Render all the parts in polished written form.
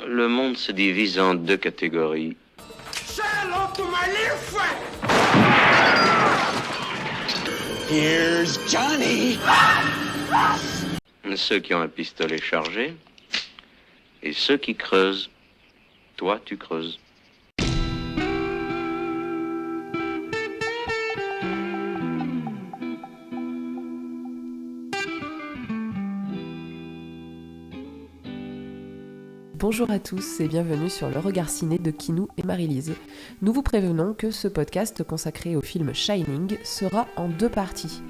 Le monde se divise en deux catégories. Here's Johnny! Ceux qui ont un pistolet chargé et ceux qui creusent. Toi, tu creuses. Bonjour à tous et bienvenue sur Le Regard Ciné de Kinou et Marie-Lise. Nous vous prévenons que ce podcast consacré au film Shining sera en deux parties.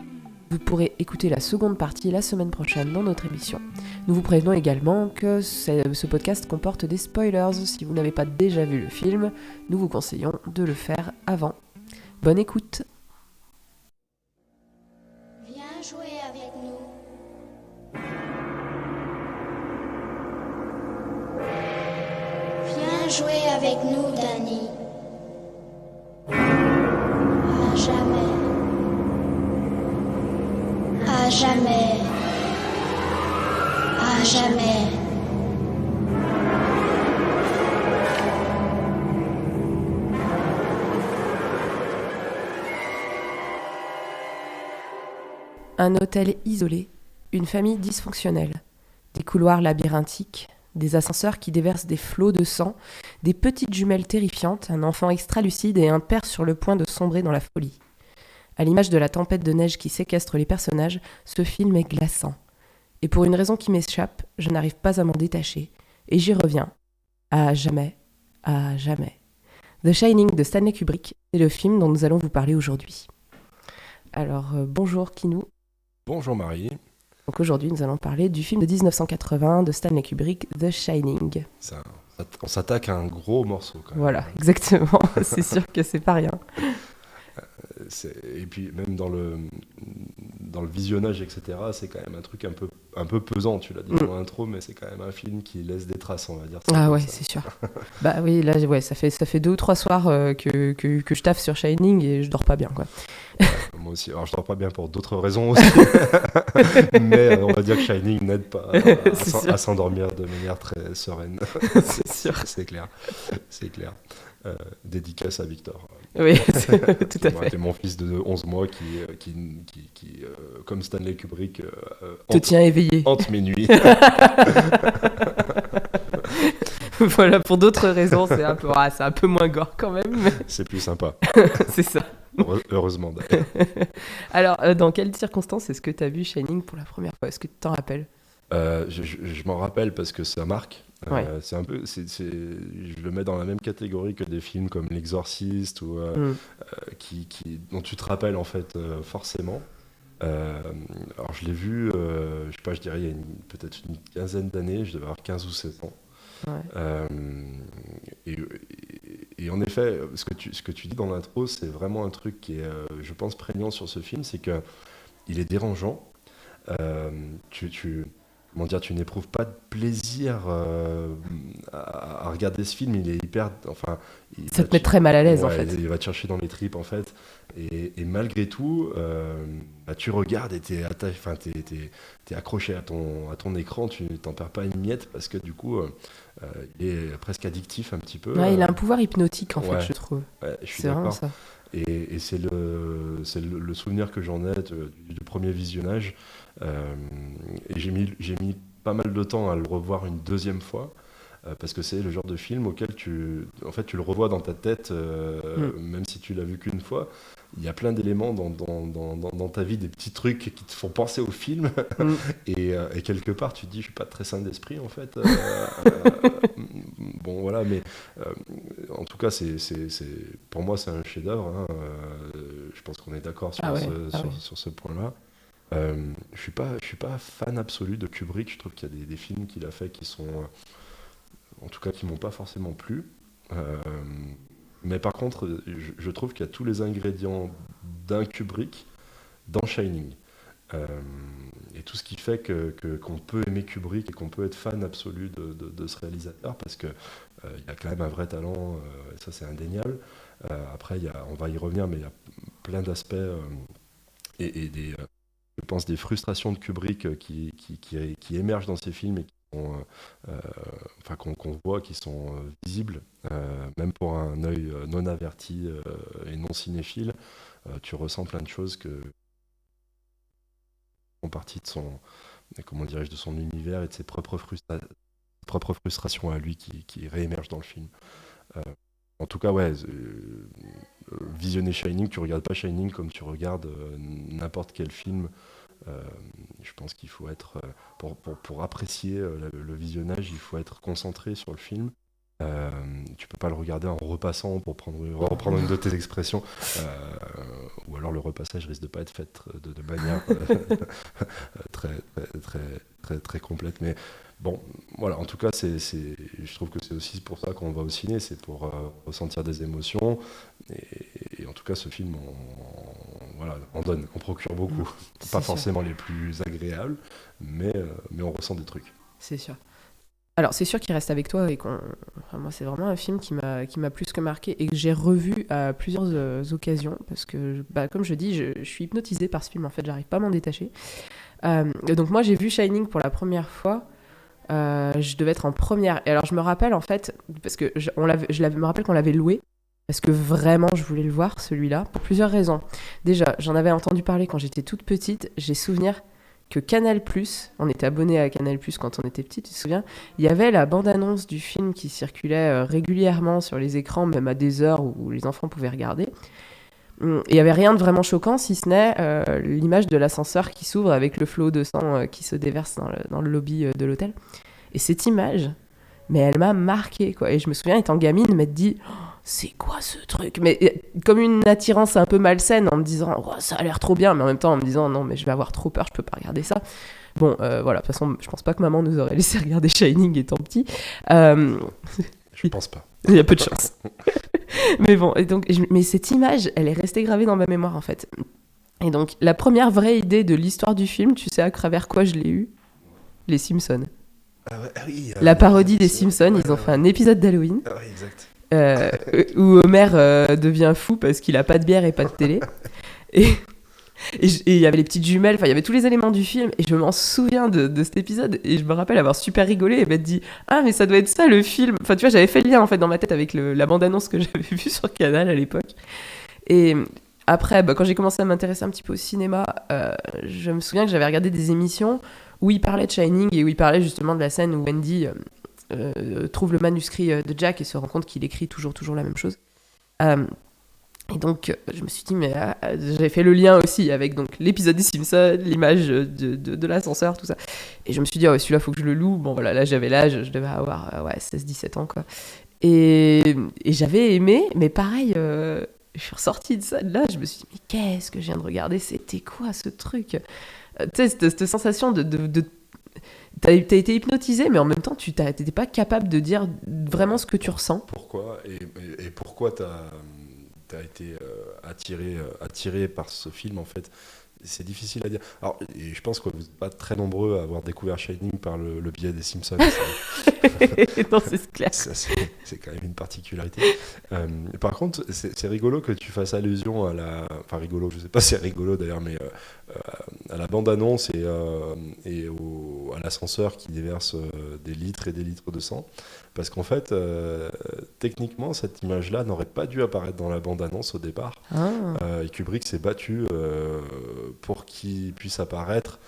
Vous pourrez écouter la seconde partie la semaine prochaine dans notre émission. Nous vous prévenons également que ce podcast comporte des spoilers. Si vous n'avez pas déjà vu le film, nous vous conseillons de le faire avant. Bonne écoute! Viens jouer avec nous. Viens jouer avec nous, Danny. À jamais. À jamais. À jamais. Un hôtel isolé, une famille dysfonctionnelle, des couloirs labyrinthiques, des ascenseurs qui déversent des flots de sang, des petites jumelles terrifiantes, un enfant extra-lucide et un père sur le point de sombrer dans la folie. À l'image de la tempête de neige qui séquestre les personnages, ce film est glaçant. Et pour une raison qui m'échappe, je n'arrive pas à m'en détacher. Et j'y reviens. À jamais. À jamais. The Shining de Stanley Kubrick est le film dont nous allons vous parler aujourd'hui. Alors, bonjour Kinou. Bonjour Marie. Donc aujourd'hui, nous allons parler du film de 1980 de Stanley Kubrick, The Shining. On s'attaque à un gros morceau quand même. Voilà, exactement. C'est sûr que c'est pas rien. Et puis même dans le visionnage, etc., c'est quand même un truc un peu pesant, tu l'as dit dans l'intro, mais c'est quand même un film qui laisse des traces, on va dire. Ah ouais, c'est sûr. Bah oui, là, ouais, ça fait 2 ou 3 soirs que je taffe sur Shining et je dors pas bien, quoi. Moi aussi. Alors je dors pas bien pour d'autres raisons aussi, mais on va dire que Shining n'aide pas à s'endormir de manière très sereine. C'est sûr. C'est clair. Dédicace à Victor. Oui, tout à fait. C'est mon fils de 11 mois qui comme Stanley Kubrick, te tient éveillé. Hante mes nuits. Voilà, pour d'autres raisons, c'est un peu moins gore quand même. Mais... C'est plus sympa. C'est ça. Heureusement d'ailleurs. Alors, dans quelles circonstances est-ce que tu as vu Shining pour la première fois ? Est-ce que tu t'en rappelles ? Je m'en rappelle parce que ça marque. Ouais. Je le mets dans la même catégorie que des films comme L'Exorciste ou dont tu te rappelles en fait forcément. Alors je l'ai vu, je sais pas, je dirais il y a peut-être une quinzaine d'années, je devais avoir 15 ou 16 ans. Ouais. Et en effet, ce que tu dis dans l'intro, c'est vraiment un truc qui est, je pense, prégnant sur ce film, c'est que il est dérangeant. Comment dire, tu n'éprouves pas de plaisir à regarder ce film. Il est hyper, ça te met très mal à l'aise en fait. Il va te chercher dans les tripes en fait. Et malgré tout, tu regardes et t'es accroché à ton écran. Tu t'en perds pas une miette parce que du coup, il est presque addictif un petit peu. Ouais, il a un pouvoir hypnotique en fait, je trouve. Ouais, je suis c'est d'accord. vraiment ça. Et c'est le souvenir que j'en ai du premier visionnage. Et j'ai mis pas mal de temps à le revoir une deuxième fois parce que c'est le genre de film auquel tu le revois dans ta tête même si tu l'as vu qu'une fois. Il y a plein d'éléments dans ta vie, des petits trucs qui te font penser au film et quelque part tu te dis je suis pas très sain d'esprit en fait. Bon voilà, mais en tout cas pour moi c'est un chef-d'œuvre, hein. Je pense qu'on est d'accord sur ce point-là. Je suis pas fan absolu de Kubrick. Je trouve qu'il y a des films qu'il a fait qui sont, en tout cas, qui m'ont pas forcément plu. Mais par contre, je trouve qu'il y a tous les ingrédients d'un Kubrick dans Shining. Et tout ce qui fait qu'on peut aimer Kubrick et qu'on peut être fan absolu de ce réalisateur parce que il y a quand même un vrai talent, et ça c'est indéniable. Après, on va y revenir, mais il y a plein d'aspects et je pense des frustrations de Kubrick qui émergent dans ses films et qui sont, qu'on voit, qui sont visibles, même pour un œil non averti et non cinéphile, tu ressens plein de choses que font partie de son, de son univers et de ses propres frustrations à lui qui réémergent dans le film. En tout cas, ouais, visionner Shining, tu regardes pas Shining comme tu regardes n'importe quel film. Je pense qu'il faut être, pour apprécier le visionnage, il faut être concentré sur le film. Tu peux pas le regarder en repassant pour reprendre une de tes expressions, ou alors le repassage risque de pas être fait de manière très, très, très, très complète. Mais bon, voilà, en tout cas, je trouve que c'est aussi pour ça qu'on va au ciné, c'est pour ressentir des émotions. Et en tout cas, ce film en procure beaucoup. Pas forcément les plus agréables, mais on ressent des trucs. C'est sûr. Alors, c'est sûr qu'il reste avec toi et moi, c'est vraiment un film qui m'a plus que marqué et que j'ai revu à plusieurs occasions parce que, comme je dis, je suis hypnotisée par ce film. En fait, j'arrive pas à m'en détacher. Donc, moi, j'ai vu Shining pour la première fois. Je devais être en première. Et alors, je me rappelle, en fait, parce que je me rappelle qu'on l'avait loué parce que vraiment, je voulais le voir, celui-là, pour plusieurs raisons. Déjà, j'en avais entendu parler quand j'étais toute petite. J'ai souvenir que Canal+, on était abonné à Canal+ quand on était petit, tu te souviens, il y avait la bande-annonce du film qui circulait régulièrement sur les écrans, même à des heures où les enfants pouvaient regarder. Il n'y avait rien de vraiment choquant, si ce n'est l'image de l'ascenseur qui s'ouvre avec le flot de sang qui se déverse dans le lobby de l'hôtel. Et cette image, mais elle m'a marquée, quoi. Et je me souviens, étant gamine, m'être dit... c'est quoi ce truc? Mais comme une attirance un peu malsaine en me disant oh, ça a l'air trop bien, mais en même temps en me disant non mais je vais avoir trop peur, je peux pas regarder ça. Bon voilà, de toute façon je pense pas que maman nous aurait laissé regarder Shining étant petit. Je pense pas. Il y a peu de chance. Mais bon, et donc, mais cette image, elle est restée gravée dans ma mémoire en fait. Et donc la première vraie idée de l'histoire du film, tu sais à travers quoi je l'ai eue? Les Simpsons. Oui, la parodie des Simpsons, ils ont fait un épisode d'Halloween. Oui, exact. Où Homer devient fou parce qu'il a pas de bière et pas de télé et il y avait les petites jumelles, enfin il y avait tous les éléments du film et je m'en souviens de cet épisode et je me rappelle avoir super rigolé et m'être dit ah mais ça doit être ça le film, enfin tu vois j'avais fait le lien en fait dans ma tête avec la bande-annonce que j'avais vue sur Canal à l'époque. Et après quand j'ai commencé à m'intéresser un petit peu au cinéma, je me souviens que j'avais regardé des émissions où il parlait de Shining et où il parlait justement de la scène où Wendy trouve le manuscrit de Jack et se rend compte qu'il écrit toujours la même chose. Et donc, je me suis dit, mais j'avais fait le lien aussi avec donc, l'épisode des Simpsons, l'image de l'ascenseur, tout ça. Et je me suis dit, ouais, celui-là, il faut que je le loue. Bon, voilà, là, j'avais l'âge, je devais avoir 16-17 ans, quoi. Et j'avais aimé, mais pareil, je suis ressortie de ça, de là, je me suis dit, mais qu'est-ce que je viens de regarder? C'était quoi ce truc? Tu sais, cette sensation de t'as été hypnotisé, mais en même temps, t'étais pas capable de dire vraiment ce que tu ressens. Pourquoi et pourquoi t'as été attiré par ce film, en fait? C'est difficile à dire. Alors, et je pense que vous n'êtes pas très nombreux à avoir découvert Shining par le biais des Simpsons. Non, c'est clair. C'est quand même une particularité. Par contre, c'est rigolo que tu fasses allusion à la... Enfin, rigolo, je sais pas si c'est rigolo d'ailleurs, mais à la bande-annonce et à l'ascenseur qui déverse des litres et des litres de sang. Parce qu'en fait, techniquement, cette image-là n'aurait pas dû apparaître dans la bande-annonce au départ. Et Kubrick s'est battu pour qu'il puisse apparaître,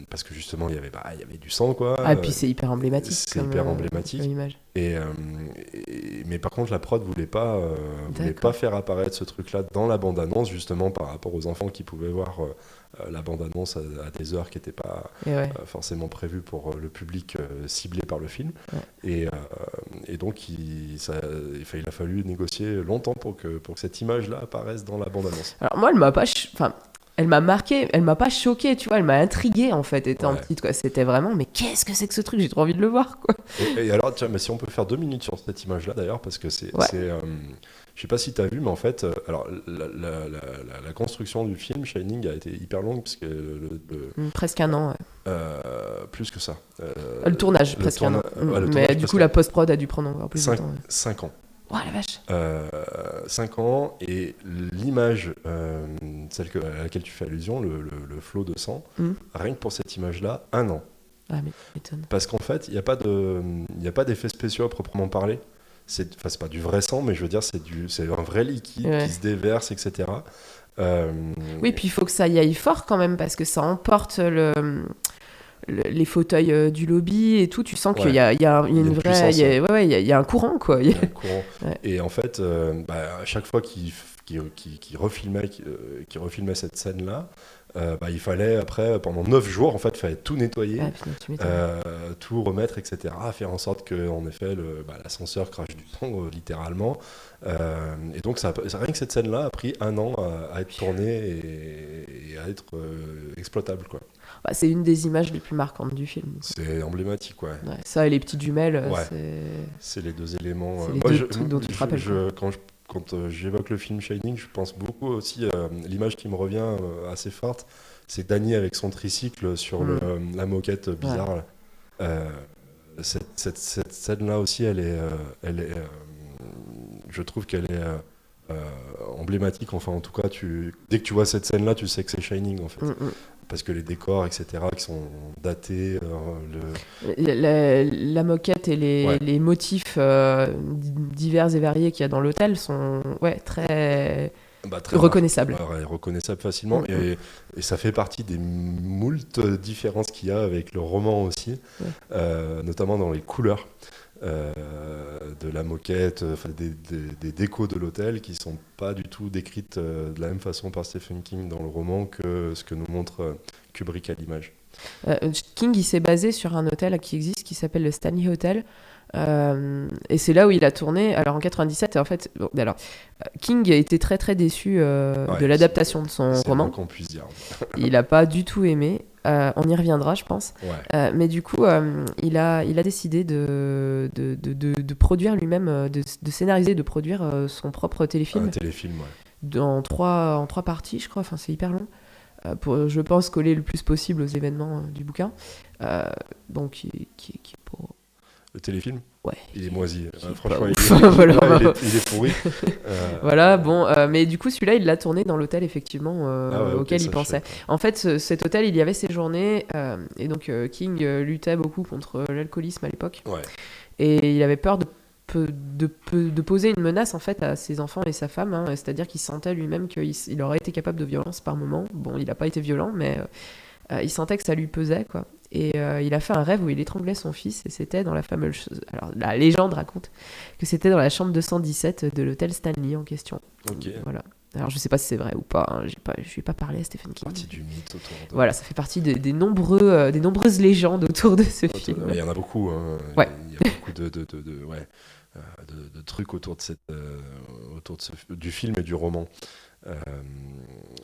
parce que justement, il y avait du sang, quoi. Ah, et puis c'est hyper emblématique. C'est hyper emblématique. L'image. Mais par contre, la prod voulait pas faire apparaître ce truc-là dans la bande-annonce, justement par rapport aux enfants qui pouvaient voir la bande-annonce à des heures qui n'étaient pas forcément prévues pour le public ciblé par le film. Ouais. Et donc, il a fallu négocier longtemps pour que cette image-là apparaisse dans la bande-annonce. Alors moi, elle m'a marqué, elle m'a pas choquée, tu vois, elle m'a intriguée en fait, étant petite, quoi. C'était vraiment, mais qu'est-ce que c'est que ce truc? J'ai trop envie de le voir, quoi. Et alors, tiens, mais si on peut faire 2 minutes sur cette image-là d'ailleurs, parce que c'est je sais pas si tu as vu, mais en fait, alors la construction du film Shining a été hyper longue, parce que presque un an. Plus que ça. Le tournage, presque un an. Mais du coup, la post-prod a dû prendre encore plus de temps. 5 ans. Oh la vache. 5 ans, et l'image, celle à laquelle tu fais allusion, le flot de sang, rien que pour cette image-là, 1 an. Ah, mais m'étonne. Parce qu'en fait, il n'y a pas d'effets spéciaux à proprement parler. C'est pas du vrai sang, mais je veux dire, c'est un vrai liquide qui se déverse, etc. Oui, puis il faut que ça y aille fort quand même, parce que ça emporte les fauteuils du lobby et tout. Tu sens qu'il y a une vraie... Il y a un courant, quoi. Il y a un courant. Ouais. Et en fait, à chaque fois qu'il refilmait cette scène-là, il fallait après, pendant 9 jours, en fait, il fallait tout nettoyer, tout remettre, etc. Faire en sorte que, en effet, l'ascenseur crache du sang, littéralement. Et donc, rien que cette scène-là a pris 1 an à être tournée et à être exploitable, quoi. C'est une des images les plus marquantes du film. C'est emblématique, ouais. Ça et les petites jumelles, c'est les 2 éléments. C'est les deux trucs dont tu te rappelles. Quand j'évoque le film Shining, je pense beaucoup aussi l'image qui me revient assez forte, c'est Danny avec son tricycle sur la moquette bizarre. Cette scène-là aussi, elle est je trouve qu'elle est emblématique. Enfin, en tout cas, dès que tu vois cette scène-là, tu sais que c'est Shining, en fait. Parce que les décors, etc., qui sont datés. La moquette et les motifs divers et variés qu'il y a dans l'hôtel sont très reconnaissables. Reconnaissables facilement. Et ça fait partie des moultes différences qu'il y a avec le roman aussi, notamment dans les couleurs. De la moquette, des décos de l'hôtel qui sont pas du tout décrites de la même façon par Stephen King dans le roman que ce que nous montre Kubrick à l'image. King, il s'est basé sur un hôtel qui existe qui s'appelle le Stanley Hotel. Et c'est là où il a tourné. Alors en 97, en fait, King a été très très déçu de l'adaptation de son roman. C'est qu'on puisse dire. Il n'a pas du tout aimé. On y reviendra, je pense. Mais du coup, il a décidé de produire lui-même, de scénariser, de produire son propre téléfilm. Un téléfilm, en trois parties, je crois. Enfin, c'est hyper long. Pour, je pense, coller le plus possible aux événements du bouquin. Donc, qui est pour... Le téléfilm ? Ouais. Il est moisi. Franchement, il est pourri. Voilà, bon. Mais du coup, celui-là, il l'a tourné dans l'hôtel, effectivement, auquel il pensait. En fait, cet hôtel, il y avait ses journées. Et donc, King luttait beaucoup contre l'alcoolisme à l'époque. Ouais. Et il avait peur de poser une menace, en fait, à ses enfants et sa femme. Hein, c'est-à-dire qu'il sentait lui-même qu'il aurait été capable de violence par moment. Bon, il n'a pas été violent, mais il sentait que ça lui pesait, quoi. Et il a fait un rêve où il étranglait son fils, et c'était dans la fameuse... Alors, la légende raconte que c'était dans la chambre 217 de l'hôtel Stanley en question. Ok. Voilà. Alors, je sais pas si c'est vrai ou pas, hein. Je lui ai pas parlé à Stephen King. Partie du mythe autour de... Voilà, ça fait partie des nombreuses légendes autour de ce film. Il y en a beaucoup, hein. Ouais. Il y a beaucoup de trucs autour du film et du roman.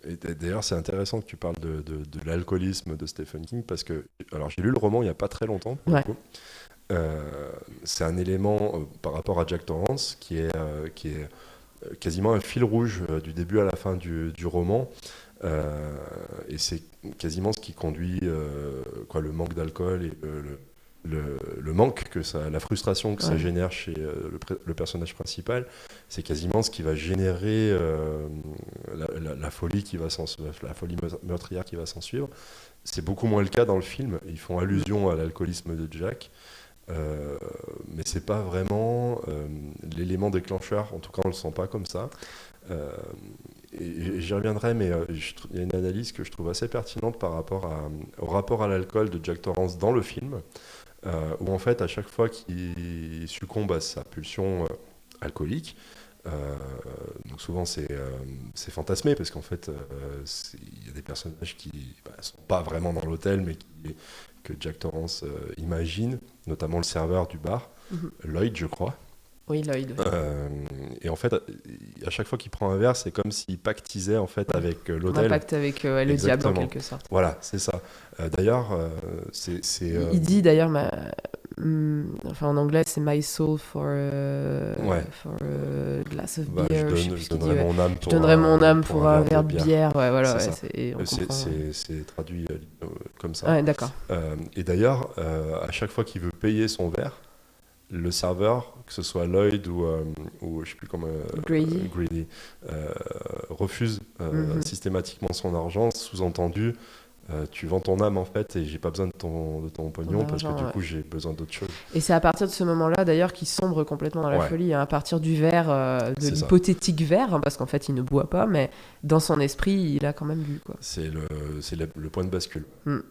Et d'ailleurs, c'est intéressant que tu parles de l'alcoolisme de Stephen King, parce que, alors, j'ai lu le roman il n'y a pas très longtemps, pour le coup. C'est un élément par rapport à Jack Torrance qui est quasiment un fil rouge du début à la fin du roman. Et c'est quasiment ce qui conduit le manque d'alcool et le manque la frustration que ça génère chez le personnage principal. C'est quasiment ce qui va générer la folie la folie meurtrière qui va s'en suivre. C'est beaucoup moins le cas dans le film. Ils font allusion à l'alcoolisme de Jack, mais c'est pas vraiment l'élément déclencheur. En tout cas, on le sent pas comme ça. Et j'y reviendrai, mais il y a une analyse que je trouve assez pertinente par rapport au rapport à l'alcool de Jack Torrance dans le film, où en fait, à chaque fois qu'il succombe à sa pulsion alcoolique, donc souvent c'est fantasmé, parce qu'en fait, il y a des personnages qui ne sont pas vraiment dans l'hôtel, mais que Jack Torrance imagine, notamment le serveur du bar, Lloyd, je crois. Oui, Lloyd. Et en fait, à chaque fois qu'il prend un verre, c'est comme s'il pactisait en fait avec l'hôtel. Un pacte avec le diable en quelque sorte. Voilà, c'est ça. D'ailleurs, il dit d'ailleurs, en anglais, c'est my soul for a glass of beer. Je donnerais mon âme pour un verre de bière. Ouais, voilà. C'est traduit comme ça. Ouais, d'accord. Et d'ailleurs, à chaque fois qu'il veut payer son verre, le serveur, que ce soit Lloyd ou je sais plus comment Grady, refuse systématiquement son argent, sous-entendu tu vends ton âme en fait et j'ai pas besoin de ton pognon parce que du coup j'ai besoin d'autre chose. Et c'est à partir de ce moment-là d'ailleurs qu'il sombre complètement dans la folie, hein, à partir du verre, de l'hypothétique verre, hein, parce qu'en fait il ne boit pas, mais dans son esprit il a quand même bu, quoi. C'est le point de bascule.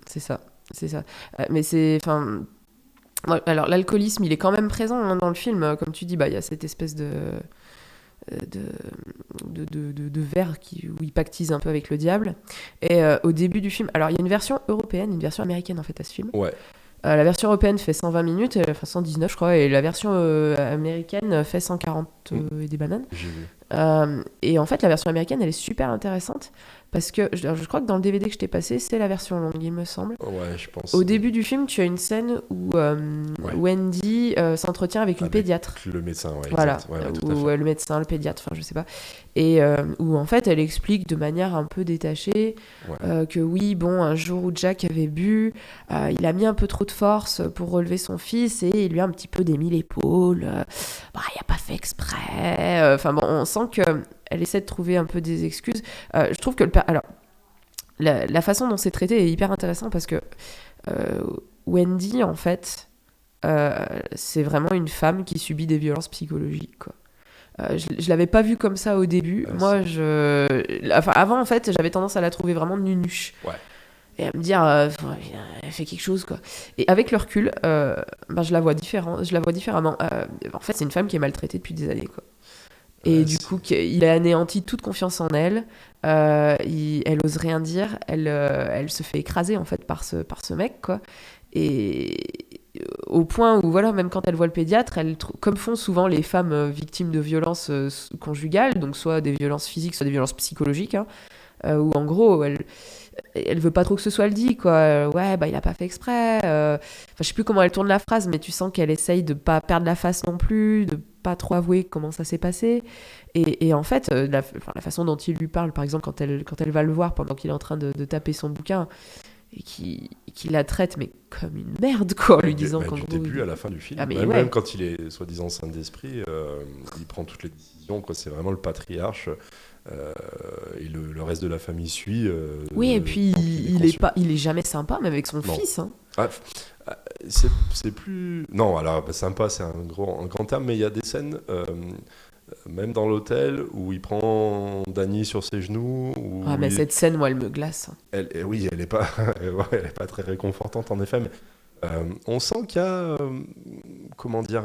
C'est ça. Mais c'est... Alors l'alcoolisme il est quand même présent, hein, dans le film, comme tu dis, il y a cette espèce de verre où il pactise un peu avec le diable. Et au début du film, alors il y a une version européenne, une version américaine en fait à ce film. Ouais. La version européenne fait 120 minutes, enfin 119 je crois, et la version américaine fait 140 et des bananes. J'ai vu. Et en fait la version américaine elle est super intéressante parce que je crois que dans le DVD que je t'ai passé c'est la version longue il me semble. Ouais, je pense. Au début du film tu as une scène où Wendy s'entretient avec une pédiatre. Le médecin, ouais. Voilà, exact. Ouais, tout à ou fait. le médecin, le pédiatre, enfin je sais pas. Et où en fait elle explique de manière un peu détachée que oui, bon, un jour où Jack avait bu, il a mis un peu trop de force pour relever son fils et il lui a un petit peu démis l'épaule. Il a pas fait exprès. Enfin bon, on sent qu'elle essaie de trouver un peu des excuses. Je trouve que alors la façon dont c'est traité est hyper intéressant parce que Wendy en fait c'est vraiment une femme qui subit des violences psychologiques, quoi. Je l'avais pas vue comme ça au début. Moi, avant, en fait, j'avais tendance à la trouver vraiment nunuche. Ouais. Et à me dire, elle fait quelque chose, quoi. Et avec le recul, je la vois différemment. En fait, c'est une femme qui est maltraitée depuis des années, quoi. Et du coup, il a anéanti toute confiance en elle. Elle ose rien dire. Elle se fait écraser, en fait, par ce mec, quoi. Et au point où, voilà, même quand elle voit le pédiatre, comme font souvent les femmes victimes de violences conjugales, donc soit des violences physiques, soit des violences psychologiques, hein, où en gros, elle veut pas trop que ce soit le dit, quoi. Il a pas fait exprès. Je sais plus comment elle tourne la phrase, mais tu sens qu'elle essaye de pas perdre la face non plus, de pas trop avouer comment ça s'est passé. Et en fait, la façon dont il lui parle, par exemple, quand elle va le voir pendant qu'il est en train de taper son bouquin, et qui la traite mais comme une merde, quoi, en lui disant qu'en du gros, début à la fin du film, même quand il est soi-disant saint d'esprit, il prend toutes les décisions, quoi. C'est vraiment le patriarche, et le reste de la famille suit. Et puis il est jamais sympa, même avec son fils, hein. C'est plus... Non, alors sympa c'est un grand terme, mais il y a des scènes même dans l'hôtel où il prend Dany sur ses genoux. Mais cette scène, moi, elle me glace. Elle est pas, elle est pas très réconfortante en effet, mais on sent qu'il y a, comment dire,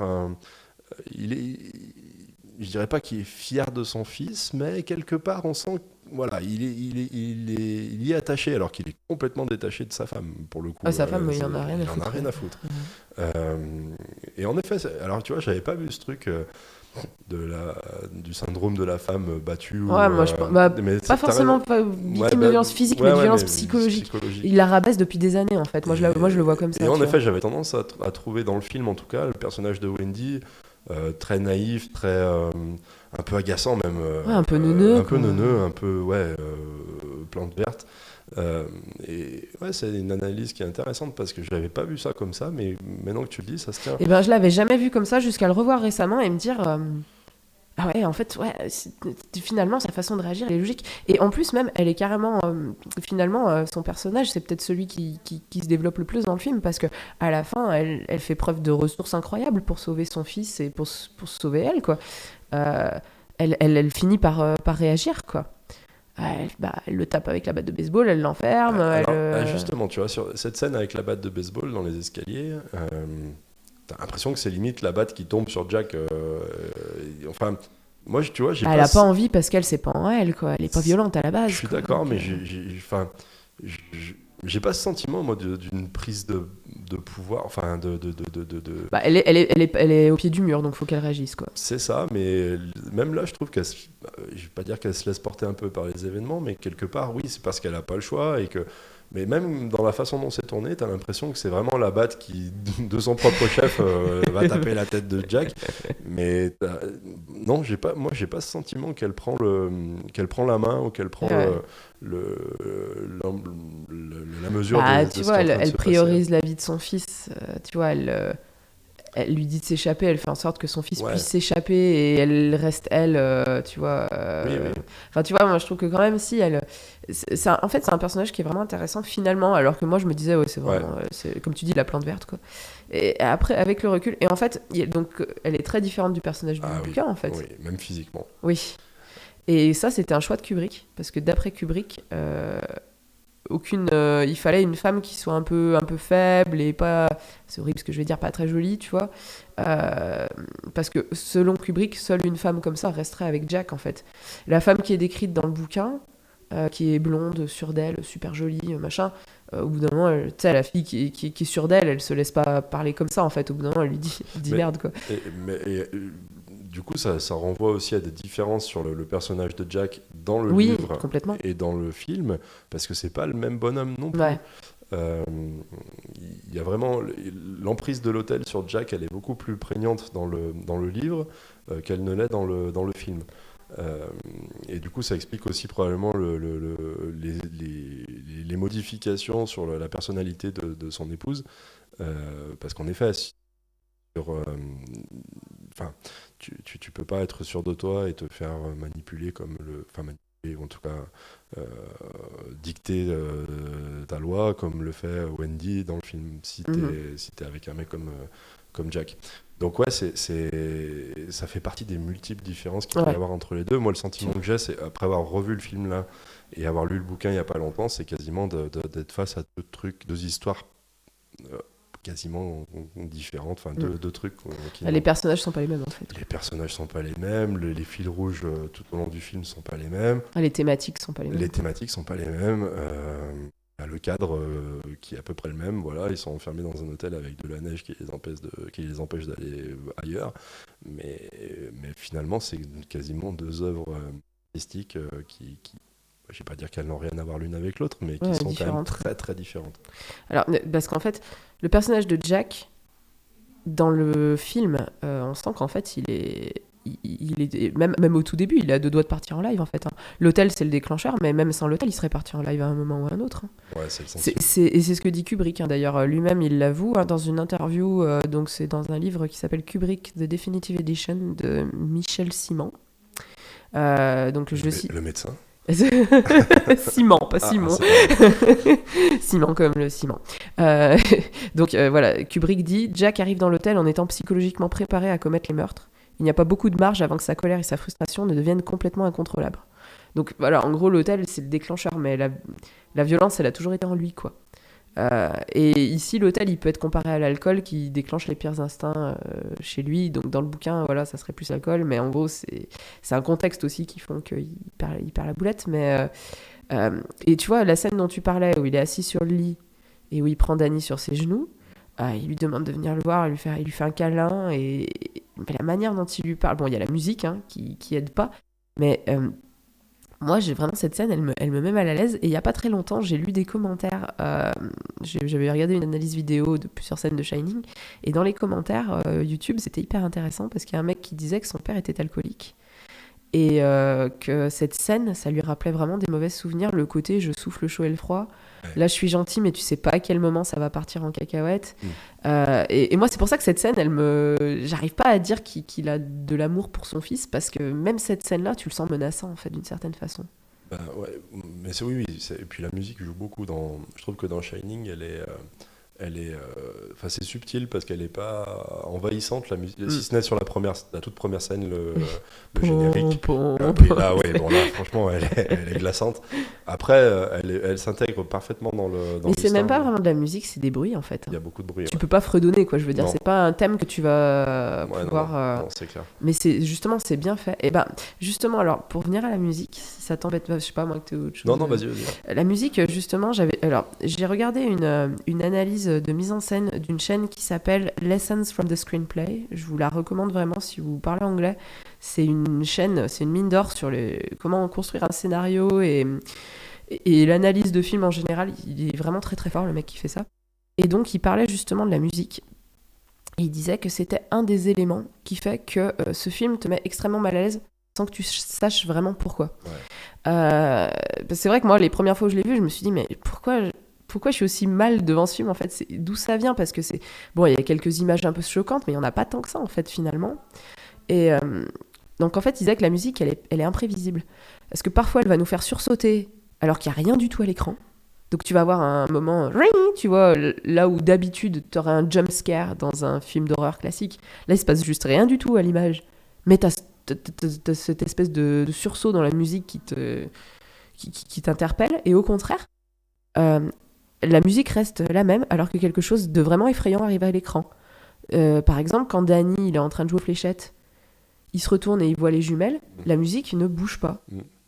je dirais pas qu'il est fier de son fils, mais quelque part on sent, voilà, il y est attaché alors qu'il est complètement détaché de sa femme pour le coup. Sa femme, il en a rien à foutre. Et en effet, alors tu vois, j'avais pas vu ce truc. Du syndrome de la femme battue. Moi, pas forcément victime de violence physique, mais de violence psychologique. Il la rabaisse depuis des années, en fait. Moi, je le vois comme ça. Et en effet, j'avais tendance à trouver dans le film, en tout cas, le personnage de Wendy très naïf, très un peu agaçant même. Un peu neuneux. Un peu plante verte. Et c'est une analyse qui est intéressante parce que je n'avais pas vu ça comme ça, mais maintenant que tu le dis, ça se tient. Et je l'avais jamais vu comme ça jusqu'à le revoir récemment et me dire en fait finalement sa façon de réagir elle est logique. Et en plus même elle est carrément finalement son personnage c'est peut-être celui qui se développe le plus dans le film parce que à la fin elle fait preuve de ressources incroyables pour sauver son fils et pour sauver elle, quoi. Elle finit par réagir, quoi. Elle le tape avec la batte de baseball, elle l'enferme. Justement, tu vois, sur cette scène avec la batte de baseball dans les escaliers, t'as l'impression que c'est limite la batte qui tombe sur Jack. Enfin, moi, tu vois, elle a pas envie parce qu'elle c'est pas en elle, quoi. Elle est pas violente à la base. Je suis d'accord, mais j'ai pas ce sentiment, moi, d'une prise de pouvoir, enfin elle est au pied du mur, donc faut qu'elle réagisse, quoi. C'est ça, mais même là je trouve je vais pas dire qu'elle se laisse porter un peu par les événements, mais quelque part oui, c'est parce qu'elle a pas le choix mais même dans la façon dont c'est tourné, t'as l'impression que c'est vraiment la batte qui, de son propre chef, va taper la tête de Jack. Mais non, j'ai pas ce sentiment qu'elle prend la main ou qu'elle prend la mesure de tu vois, elle priorise la vie de son fils. Tu vois, elle lui dit de s'échapper, elle fait en sorte que son fils puisse s'échapper et elle reste elle, tu vois. Enfin, tu vois, moi je trouve que quand même, si elle. En fait, c'est un personnage qui est vraiment intéressant finalement, alors que moi je me disais, c'est vraiment. C'est, comme tu dis, la plante verte, quoi. Et après, avec le recul. Et en fait, donc, elle est très différente du personnage du bouquin, en fait. Oui, même physiquement. Oui. Et ça, c'était un choix de Kubrick, parce que d'après Kubrick. Il fallait une femme qui soit un peu faible et pas, c'est horrible ce que je vais dire, pas très jolie, tu vois, parce que selon Kubrick, seule une femme comme ça resterait avec Jack, en fait. La femme qui est décrite dans le bouquin, qui est blonde, sûre d'elle, super jolie, machin, au bout d'un moment, tu sais, la fille qui est sûre d'elle, elle se laisse pas parler comme ça, en fait. Au bout d'un moment, elle lui dit merde, quoi. Du coup, ça renvoie aussi à des différences sur le personnage de Jack dans le livre complètement. Et dans le film, parce que c'est pas le même bonhomme non plus. Il y a vraiment l'emprise de l'hôtel sur Jack, elle est beaucoup plus prégnante dans le livre qu'elle ne l'est dans le film. Et du coup, ça explique aussi probablement les modifications sur la personnalité de son épouse, parce qu'en effet, tu peux pas être sûr de toi et te faire manipuler ou en tout cas dicter ta loi comme le fait Wendy dans le film si t'es avec un mec comme Jack. Donc ça fait partie des multiples différences qu'il peut y avoir entre les deux. Moi, le sentiment que j'ai, c'est après avoir revu le film là et avoir lu le bouquin il y a pas longtemps, c'est quasiment d'être face à deux histoires quasiment différentes, enfin deux trucs les personnages sont pas les mêmes, en fait. Les personnages sont pas les mêmes, les fils rouges tout au long du film sont pas les mêmes. Les thématiques sont pas les mêmes. Les thématiques sont pas les mêmes. Le cadre qui est à peu près le même, voilà, ils sont enfermés dans un hôtel avec de la neige qui les empêche d'aller ailleurs, mais finalement c'est quasiment deux œuvres artistiques qui je vais pas dire qu'elles n'ont rien à voir l'une avec l'autre, mais qui sont quand même très très différentes. Alors, parce qu'en fait, le personnage de Jack, dans le film, on sent qu'en fait, il est même au tout début, il a deux doigts de partir en live, en fait. L'hôtel, c'est le déclencheur, mais même sans l'hôtel, il serait parti en live à un moment ou à un autre. Ouais, c'est le sentiment. Et c'est ce que dit Kubrick, d'ailleurs. Lui-même, il l'avoue dans une interview, donc c'est dans un livre qui s'appelle Kubrick, The Definitive Edition, de Michel Simon. Donc, le médecin. Ciment, pas Simon. Ciment comme le ciment. Donc voilà, Kubrick dit: Jack arrive dans l'hôtel en étant psychologiquement préparé à commettre les meurtres. Il n'y a pas beaucoup de marge avant que sa colère et sa frustration ne deviennent complètement incontrôlables. Donc voilà, en gros, l'hôtel, c'est le déclencheur, mais la violence, elle a toujours été en lui, quoi. Et ici, l'hôtel, il peut être comparé à l'alcool qui déclenche les pires instincts chez lui. Donc dans le bouquin, voilà, ça serait plus l'alcool, mais en gros, c'est un contexte aussi qui font qu'il perd la boulette. Mais et tu vois, la scène dont tu parlais, où il est assis sur le lit et où il prend Danny sur ses genoux, il lui demande de venir le voir, il lui fait un câlin, mais la manière dont il lui parle, bon, il y a la musique qui aide pas, mais moi, j'ai vraiment cette scène, elle me met mal à l'aise. Et il n'y a pas très longtemps, j'ai lu des commentaires. J'avais regardé une analyse vidéo de plusieurs scènes de Shining. Et dans les commentaires YouTube, c'était hyper intéressant parce qu'il y a un mec qui disait que son père était alcoolique. Et que cette scène, ça lui rappelait vraiment des mauvais souvenirs. Le côté, je souffle le chaud et le froid. Là, je suis gentil, mais tu sais pas à quel moment ça va partir en cacahuète. Et moi, c'est pour ça que cette scène, j'arrive pas à dire qu'il a de l'amour pour son fils, parce que même cette scène-là, tu le sens menaçant, en fait, d'une certaine façon. Ouais, mais oui. Et puis la musique joue beaucoup je trouve que dans Shining, elle est c'est subtil parce qu'elle n'est pas envahissante, la musique, si ce n'est sur la toute première scène, le générique. Là, franchement, elle est glaçante. Après, elle s'intègre parfaitement dans le. Mais c'est même pas vraiment de la musique, c'est des bruits, en fait. Il y a beaucoup de bruit. Tu peux pas fredonner, quoi. Je veux dire, c'est pas un thème que tu vas pouvoir. Non, c'est clair. Mais c'est bien fait. Et justement, alors pour venir à la musique, si ça t'embête pas, je sais pas moi que t'es autre chose. Non, vas-y. La musique, justement, j'ai regardé une analyse de mise en scène d'une chaîne qui s'appelle Lessons from the Screenplay. Je vous la recommande vraiment si vous parlez anglais. C'est une chaîne, c'est une mine d'or sur comment construire un scénario et l'analyse de film en général. Il est vraiment très très fort, le mec qui fait ça. Et donc il parlait justement de la musique. Et il disait que c'était un des éléments qui fait que ce film te met extrêmement mal à l'aise sans que tu saches vraiment pourquoi. C'est vrai que moi, les premières fois où je l'ai vu, je me suis dit, mais pourquoi pourquoi je suis aussi mal devant ce film, en fait, c'est d'où ça vient, parce que c'est... Bon, il y a quelques images un peu choquantes, mais il n'y en a pas tant que ça, en fait, finalement. Et donc, en fait, il disait que la musique, elle est imprévisible. Parce que parfois, elle va nous faire sursauter, alors qu'il n'y a rien du tout à l'écran. Donc, tu vas avoir un moment, tu vois, là où d'habitude, tu aurais un jump scare dans un film d'horreur classique. Là, il se passe juste rien du tout à l'image. Mais t'as cette espèce de sursaut dans la musique qui t'interpelle. Et au contraire, la musique reste la même, alors que quelque chose de vraiment effrayant arrive à l'écran. Par exemple, quand Danny il est en train de jouer aux fléchettes, il se retourne et il voit les jumelles, la musique ne bouge pas.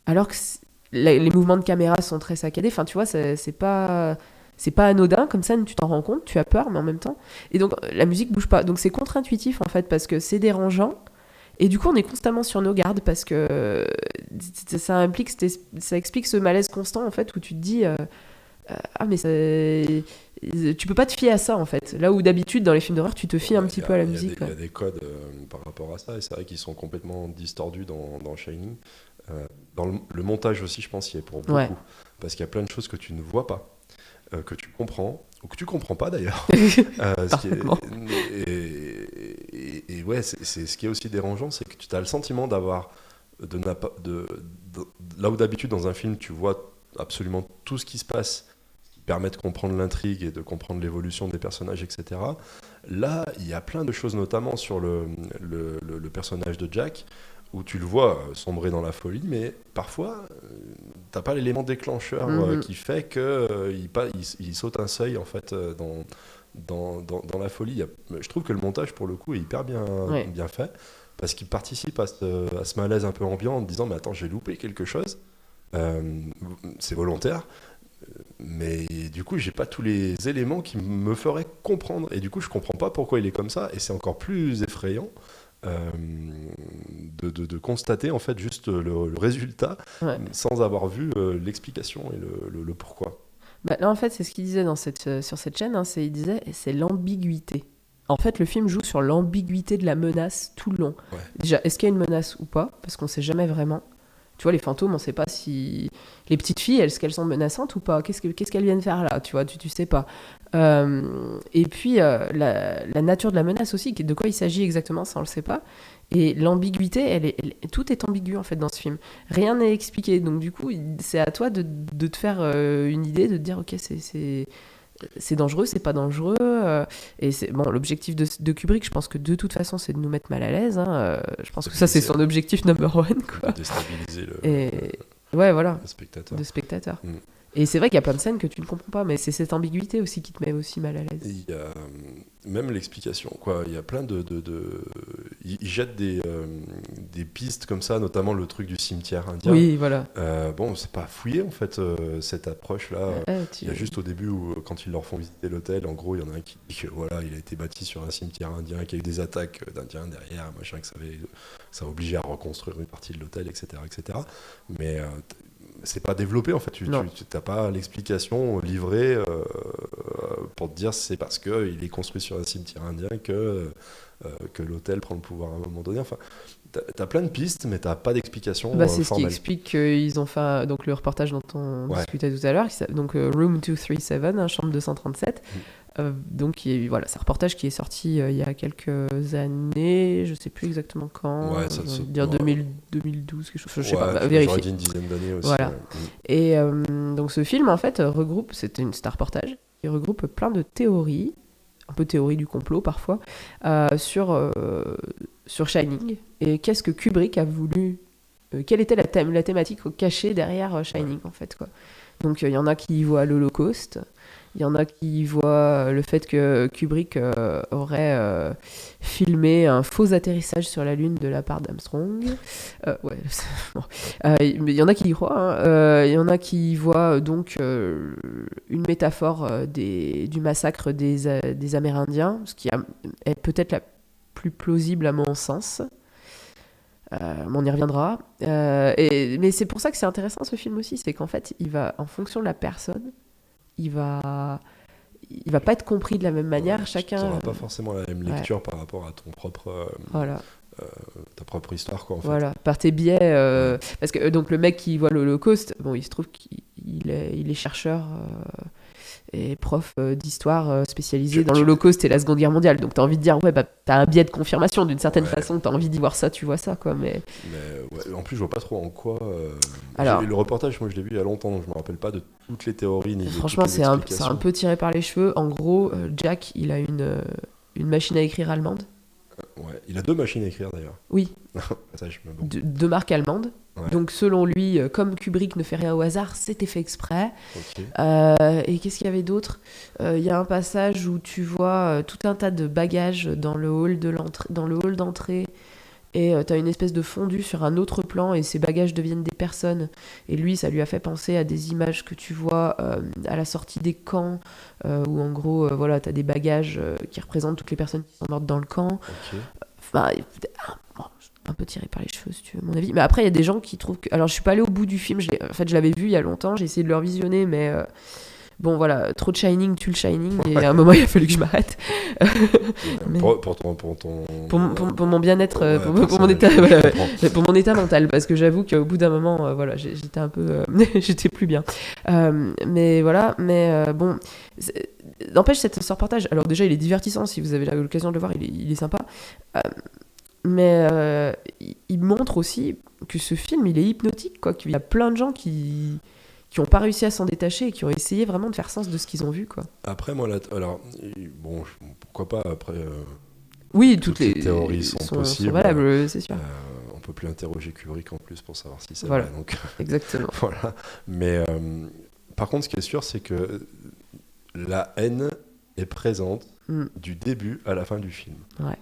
Alors que les mouvements de caméra sont très saccadés. Enfin, tu vois, c'est pas anodin, comme ça, tu t'en rends compte, tu as peur, mais en même temps. Et donc, la musique bouge pas. Donc, c'est contre-intuitif, en fait, parce que c'est dérangeant. Et du coup, on est constamment sur nos gardes, parce que ça explique ce malaise constant, en fait, où tu te dis... mais tu peux pas te fier à ça, en fait. Là où d'habitude dans les films d'horreur tu te fies un petit peu à la musique. Il y a des codes par rapport à ça, et c'est vrai qu'ils sont complètement distordus dans Shining. Dans le montage aussi, je pense qu'il y est pour beaucoup, parce qu'il y a plein de choses que tu ne vois pas, que tu comprends ou que tu comprends pas d'ailleurs. Et ouais, c'est ce qui est aussi dérangeant, c'est que tu as le sentiment d'avoir là où d'habitude dans un film tu vois absolument tout ce qui se passe, qui permet de comprendre l'intrigue et de comprendre l'évolution des personnages, etc. Là, il y a plein de choses, notamment sur le personnage de Jack, où tu le vois sombrer dans la folie, mais parfois, t'as pas l'élément déclencheur qui fait qu'il saute un seuil, en fait, dans la folie. Je trouve que le montage, pour le coup, est hyper bien fait, parce qu'il participe à ce malaise un peu ambiant, en te disant « mais attends, j'ai loupé quelque chose ». C'est volontaire, mais du coup j'ai pas tous les éléments qui me feraient comprendre, et du coup je comprends pas pourquoi il est comme ça, et c'est encore plus effrayant de constater en fait juste le résultat sans avoir vu l'explication et le pourquoi. Là en fait c'est ce qu'il disait sur cette chaîne, il disait c'est l'ambiguïté. En fait, le film joue sur l'ambiguïté de la menace tout le long. Déjà, est-ce qu'il y a une menace ou pas, parce qu'on sait jamais vraiment. Tu vois, les fantômes, on ne sait pas si... Les petites filles, est-ce qu'elles sont menaçantes ou pas ? Qu'est-ce qu'elles viennent faire là ? Tu vois, tu sais pas. Et puis, la nature de la menace aussi, de quoi il s'agit exactement, ça, on ne le sait pas. Et l'ambiguïté, tout est ambigu, en fait, dans ce film. Rien n'est expliqué. Donc, du coup, c'est à toi de te faire une idée, de te dire, OK, c'est dangereux, c'est pas dangereux. Et l'objectif de Kubrick, je pense que de toute façon, c'est de nous mettre mal à l'aise. Je pense que ça, c'est son objectif number one, quoi. De déstabiliser le spectateur. Et c'est vrai qu'il y a plein de scènes que tu ne comprends pas, mais c'est cette ambiguïté aussi qui te met aussi mal à l'aise. Il y a même l'explication, quoi. Il y a plein ils jettent des pistes comme ça, notamment le truc du cimetière indien. Oui, voilà. C'est pas fouillé en fait, cette approche-là. Il y a juste au début où, quand ils leur font visiter l'hôtel, en gros, il y en a un qui dit que il a été bâti sur un cimetière indien, qu'il y a eu des attaques d'Indiens derrière, machin, que ça a obligé à reconstruire une partie de l'hôtel, etc., etc. Mais c'est pas développé en fait, tu n'as pas l'explication livrée pour te dire c'est parce qu'il est construit sur un cimetière indien que l'hôtel prend le pouvoir à un moment donné. Enfin, t'as plein de pistes, mais t'as pas d'explication c'est formelle. Ce qui explique qu'ils ont fait donc, le reportage dont on discutait tout à l'heure, donc Room 237, chambre 237. Donc c'est un reportage qui est sorti il y a quelques années, je sais plus exactement quand, dire 2012, quelque chose, je sais pas, vérifier. J'aurais dit une dizaine d'années aussi. Voilà. Et donc ce film en fait regroupe, c'est un reportage, il regroupe plein de théories, un peu théorie du complot parfois, sur Shining, et qu'est-ce que Kubrick a voulu, quelle était la thématique cachée derrière Shining en fait, quoi. Donc il y en a qui y voient l'Holocauste. Il y en a qui voient le fait que Kubrick aurait filmé un faux atterrissage sur la Lune de la part d'Armstrong. Il y en a qui y croient. Il y en a qui voient donc une métaphore du massacre des Amérindiens, ce qui est peut-être la plus plausible à mon sens. On y reviendra. Mais c'est pour ça que c'est intéressant ce film aussi, c'est qu'en fait, il va, en fonction de la personne, il va pas être compris de la même manière. Chacun. Tu n'auras pas forcément la même lecture par rapport à ton propre. Ta propre histoire, quoi, en fait. Voilà, par tes biais. Parce que donc le mec qui voit l'Holocauste, il se trouve qu'il est chercheur. est prof d'histoire spécialisé dans l'Holocauste et la Seconde Guerre mondiale. Donc t'as envie de dire, ouais, bah t'as un biais de confirmation d'une certaine façon, t'as envie d'y voir ça, tu vois ça, quoi. Mais ouais, en plus, je vois pas trop en quoi. Alors, le reportage, moi, je l'ai vu il y a longtemps, donc je me rappelle pas de toutes les théories ni de franchement, toutes les explications. c'est un peu tiré par les cheveux. En gros, Jack, il a une machine à écrire allemande. Ouais, il a 2 machines à écrire d'ailleurs. Oui. Ça, de marque allemande. Ouais. Donc selon lui, comme Kubrick ne fait rien au hasard, c'était fait exprès. Okay. Et qu'est-ce qu'il y avait d'autre ? Il y a un passage où tu vois tout un tas de bagages dans le hall d'entrée. Et tu as une espèce de fondu sur un autre plan et ces bagages deviennent des personnes. Et lui, ça lui a fait penser à des images que tu vois à la sortie des camps, où en gros, voilà, tu as des bagages qui représentent toutes les personnes qui sont mortes dans le camp. Okay. Enfin, un peu tiré par les cheveux, si tu veux, à mon avis. Mais après, il y a des gens qui trouvent que... Alors, je suis pas allée au bout du film. En fait, je l'avais vu il y a longtemps. J'ai essayé de le revisionner, mais... Bon, voilà, trop de Shining tue le Shining, et à un moment, il a fallu que je m'arrête. Mais... Pour mon bien-être, pour mon état mental, parce que j'avoue qu'au bout d'un moment, voilà, j'étais un peu... j'étais plus bien. Mais voilà, bon... N'empêche, ce reportage, alors déjà, il est divertissant, si vous avez l'occasion de le voir, il est sympa. Mais il montre aussi que ce film, il est hypnotique, quoi, qu'il y a plein de gens qui n'ont pas réussi à s'en détacher et qui ont essayé vraiment de faire sens de ce qu'ils ont vu, quoi. Après, moi, alors, bon, pourquoi pas, après... oui, toutes les théories sont possibles. Sont valables, c'est sûr. On peut plus interroger Kubrick en plus pour savoir si c'est voilà. vrai. Donc, exactement. Voilà. Mais par contre, ce qui est sûr, c'est que la haine est présente du début à la fin du film. Ouais.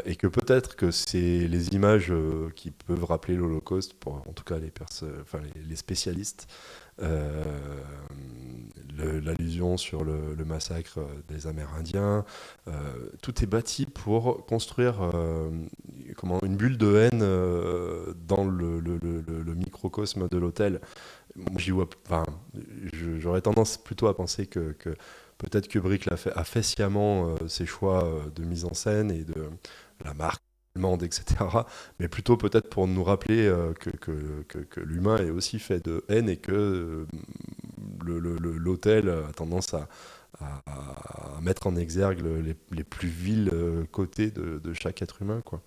Et que peut-être que c'est les images qui peuvent rappeler l'Holocauste, pour en tout cas les spécialistes, l'allusion sur le massacre des Amérindiens, tout est bâti pour construire une bulle de haine dans le microcosme de l'hôtel. J'aurais tendance plutôt à penser que peut-être Kubrick a fait sciemment ses choix de mise en scène et de la marque allemande, etc. Mais plutôt peut-être pour nous rappeler que l'humain est aussi fait de haine et que l'hôtel a tendance à mettre en exergue les plus vils côtés de chaque être humain, quoi.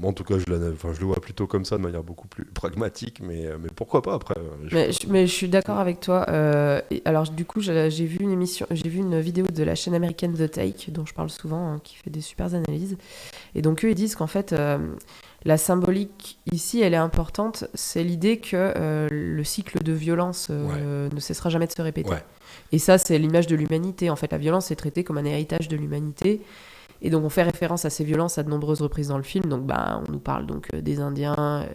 En tout cas, je le vois plutôt comme ça, de manière beaucoup plus pragmatique, mais pourquoi pas après. Mais je suis d'accord avec toi. Alors du coup, j'ai vu une vidéo de la chaîne américaine The Take, dont je parle souvent, qui fait des super analyses. Et donc eux, ils disent qu'en fait, la symbolique ici, elle est importante. C'est l'idée que le cycle de violence ne cessera jamais de se répéter. Ouais. Et ça, c'est l'image de l'humanité. En fait, la violence est traitée comme un héritage de l'humanité. Et donc, on fait référence à ces violences à de nombreuses reprises dans le film. Donc, on nous parle donc des Indiens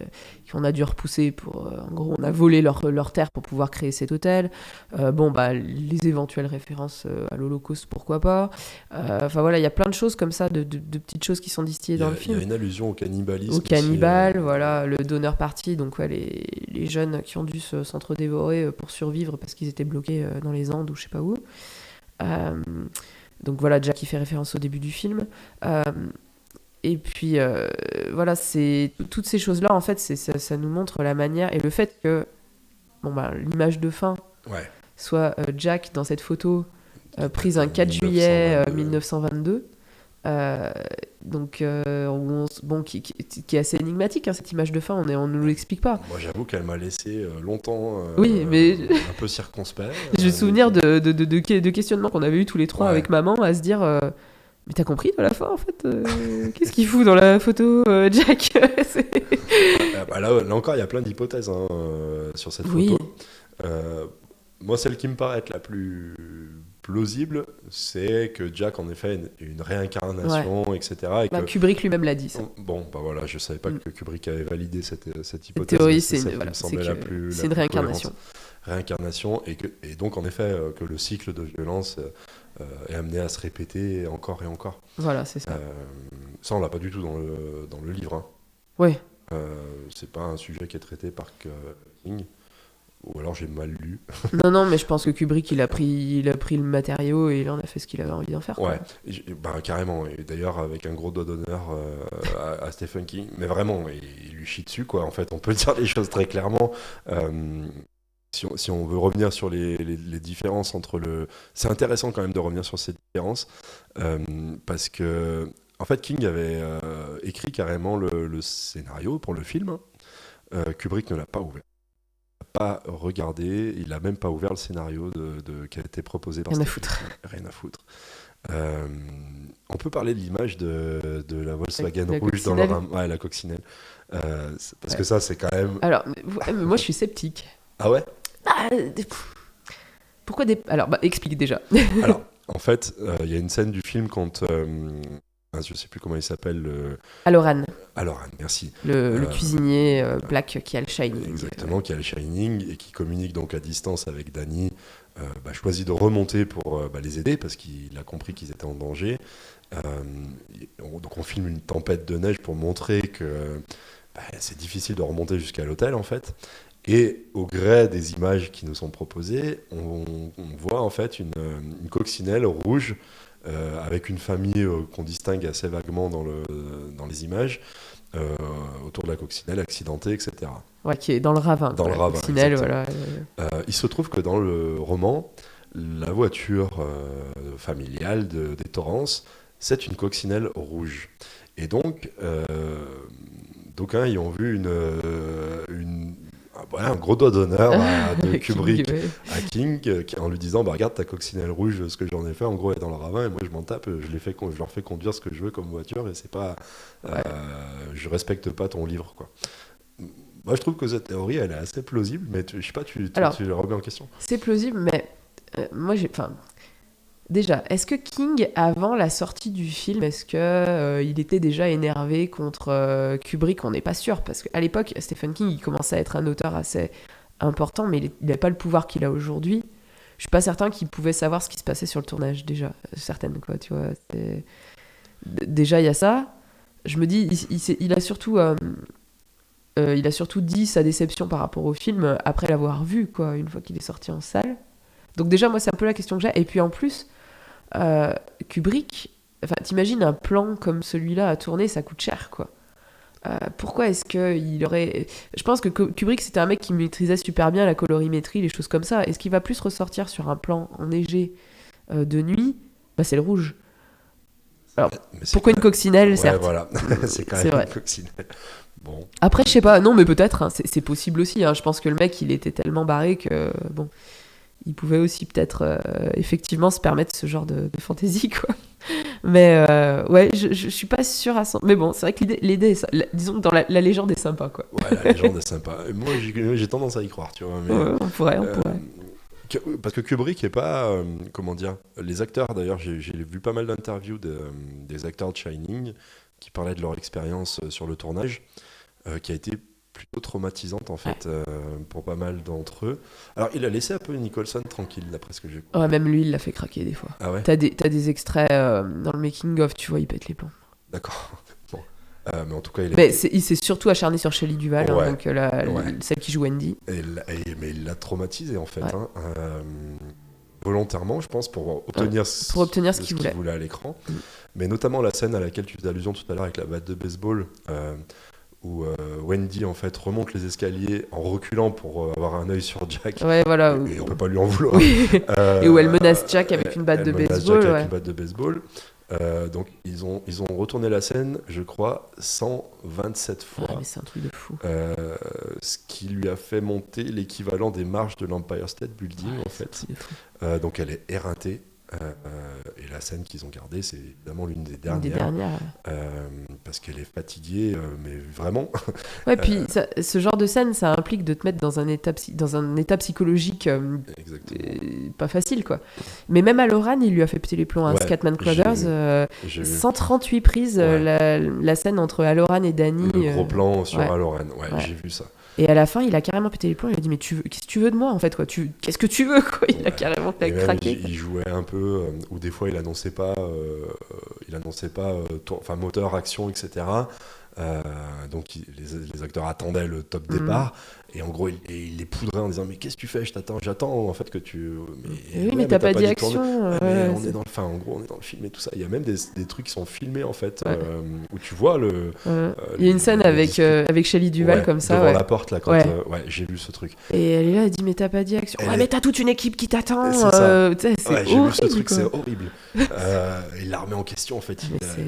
qu'on a dû repousser pour... en gros, on a volé leur terre pour pouvoir créer cet hôtel. Les éventuelles références à l'Holocauste, pourquoi pas. Enfin, voilà, il y a plein de choses comme ça, de petites choses qui sont distillées dans le film. Il y a une allusion au cannibalisme. Au cannibale, voilà, le donner party. Donc, les jeunes qui ont dû s'entre-dévorer pour survivre parce qu'ils étaient bloqués dans les Andes ou je sais pas où. Donc voilà, Jack qui fait référence au début du film. Et puis, voilà, c'est toutes ces choses-là, en fait, ça nous montre la manière et le fait que l'image de fin soit Jack dans cette photo prise un 4 juillet 1922. Donc, qui est assez énigmatique, hein, cette image de fin, on ne nous l'explique pas. Moi, j'avoue qu'elle m'a laissé longtemps un peu circonspect. J'ai le souvenir de questionnements qu'on avait eu tous les trois avec maman à se dire mais t'as compris de la fin, en fait qu'est-ce qu'il fout dans la photo, Jack? Là encore, il y a plein d'hypothèses sur cette photo. Moi, celle qui me paraît être la plus plausible, c'est que Jack, en effet, une réincarnation, etc. Et que... Kubrick lui-même l'a dit, ça. Bon, voilà, je savais pas que Kubrick avait validé cette hypothèse. La théorie, c'est une réincarnation. Réincarnation, et donc, en effet, que le cycle de violence est amené à se répéter encore et encore. Voilà, c'est ça. Ça, on l'a pas du tout dans le livre. Hein. Ouais. C'est pas un sujet qui est traité par King. Ou alors j'ai mal lu. Non, mais je pense que Kubrick, il a pris le matériau et il en a fait ce qu'il avait envie d'en faire. Ouais, carrément. Et d'ailleurs, avec un gros doigt d'honneur à Stephen King. Mais vraiment, il lui chie dessus, quoi. En fait, on peut dire les choses très clairement. si on veut revenir sur les différences entre le... C'est intéressant quand même de revenir sur ces différences, parce que, en fait, King avait écrit carrément le scénario pour le film. Kubrick ne l'a pas ouvert. Pas regardé, il n'a même pas ouvert le scénario qui a été proposé par Rien à Stephen foutre. King. Rien à foutre. On peut parler de l'image de la Volkswagen La rouge dans coccinelle. ouais, la coccinelle. Parce que ça, c'est quand même... Alors, mais moi, je suis sceptique. Ah ouais? Ah, pourquoi des... Alors, explique déjà. Alors, en fait, il y a une scène du film quand... je sais plus comment il s'appelle. Aloran, Merci. le cuisinier black qui a le Shining. Exactement, qui a le Shining et qui communique donc à distance avec Danny, choisit de remonter pour les aider parce qu'il a compris qu'ils étaient en danger. Donc on filme une tempête de neige pour montrer que c'est difficile de remonter jusqu'à l'hôtel en fait. Et au gré des images qui nous sont proposées, on voit en fait une coccinelle rouge avec une famille qu'on distingue assez vaguement dans les images, autour de la coccinelle, accidentée, etc. Ouais, qui est dans le ravin. Dans le ravin, coccinelle, exactement. voilà. Il se trouve que dans le roman, la voiture familiale des Torrance, c'est une coccinelle rouge. Et donc, d'aucuns y ont vu un gros doigt d'honneur de Kubrick à King, en lui disant regarde ta coccinelle rouge, ce que j'en ai fait en gros est dans le ravin et moi je m'en tape, je leur fais conduire ce que je veux comme voiture et c'est pas je respecte pas ton livre quoi. Moi je trouve que cette théorie elle est assez plausible, mais je sais pas, tu la remets en question. C'est plausible, mais moi déjà, est-ce que King, avant la sortie du film, est-ce que il était déjà énervé contre Kubrick? On n'est pas sûr, parce qu'à l'époque, Stephen King, il commençait à être un auteur assez important, mais il n'avait pas le pouvoir qu'il a aujourd'hui. Je suis pas certain qu'il pouvait savoir ce qui se passait sur le tournage, déjà. Certaines, quoi, tu vois. Déjà, il y a ça. Je me dis, il a surtout dit sa déception par rapport au film après l'avoir vu, quoi, une fois qu'il est sorti en salle. Donc déjà, moi, c'est un peu la question que j'ai. Et puis en plus, Kubrick, t'imagines un plan comme celui-là à tourner, ça coûte cher, quoi. Pourquoi est-ce qu'il aurait... Je pense que Kubrick, c'était un mec qui maîtrisait super bien la colorimétrie, les choses comme ça. Est-ce qu'il va plus ressortir sur un plan enneigé de nuit? C'est le rouge. Alors, pourquoi une coccinelle, certes. Voilà, c'est quand même une coccinelle. Bon. Après, je sais pas, non, mais peut-être, hein, c'est possible aussi. Hein. Je pense que le mec, il était tellement barré que, bon, il pouvait aussi peut-être effectivement se permettre ce genre de fantaisie, quoi. Mais ouais, je suis pas sûre à 100%. Mais bon, c'est vrai que l'idée disons que dans la légende est sympa, quoi. Ouais, la légende est sympa. Moi, j'ai tendance à y croire, tu vois. Mais, ouais, on pourrait. Parce que Kubrick est pas, comment dire, les acteurs d'ailleurs, j'ai vu pas mal d'interviews des acteurs de Shining qui parlaient de leur expérience sur le tournage, qui a été plutôt traumatisante en fait pour pas mal d'entre eux. Alors il a laissé un peu Nicholson tranquille d'après ce que j'ai compris. Ouais, même lui il l'a fait craquer des fois. Ah ouais. T'as des extraits dans le making of, tu vois, il pète les plombs. D'accord. Bon. Mais en tout cas il s'est surtout acharné sur Shelley Duvall, ouais. Donc celle qui joue Wendy. Mais il l'a traumatisé en fait. Ouais. Volontairement, je pense, pour obtenir ce qu'il voulait à l'écran. Mais notamment la scène à laquelle tu faisais allusion tout à l'heure avec la batte de baseball, où Wendy en fait remonte les escaliers en reculant pour avoir un œil sur Jack. Ouais, voilà. Et on peut pas lui en vouloir. Oui. Et où elle menace Jack avec une batte de baseball. Jack avec une batte de baseball. Donc ils ont retourné la scène, je crois, 127 fois. Mais c'est un truc de fou. Ce qui lui a fait monter l'équivalent des marches de l'Empire State Building en fait. Donc elle est éreintée. Et la scène qu'ils ont gardée, c'est évidemment l'une des dernières. Parce qu'elle est fatiguée, mais vraiment. Ouais, puis ce genre de scène, ça implique de te mettre dans un état psychologique pas facile, quoi. Mais même à Loran, il lui a fait péter les plombs à Scatman Crothers. 138 prises, la scène entre Aloran et Danny. Le gros plan sur Aloran, j'ai vu ça. Et à la fin, il a carrément pété les plombs. Il a dit mais qu'est-ce que tu veux de moi en fait, quoi. Qu'est-ce que tu veux, quoi. Il a carrément craqué. Il jouait un peu, ou des fois il annonçait pas, moteur, action, etc. Donc les acteurs attendaient le top départ. Et en gros, il les poudrait en disant mais qu'est-ce que tu fais? J'attends en fait que tu. Mais t'as pas dit action. On est en gros, on est dans le film et tout ça. Il y a même des trucs qui sont filmés en fait, où tu vois le. Il y a une scène avec Shelley Duvall comme ça. Devant la porte là, quand j'ai vu ce truc. Et elle est là, elle dit mais t'as pas dit action. Mais t'as toute une équipe qui t'attend. C'est ça. C'est horrible. J'ai vu ce truc, c'est horrible. Il la remet en question en fait.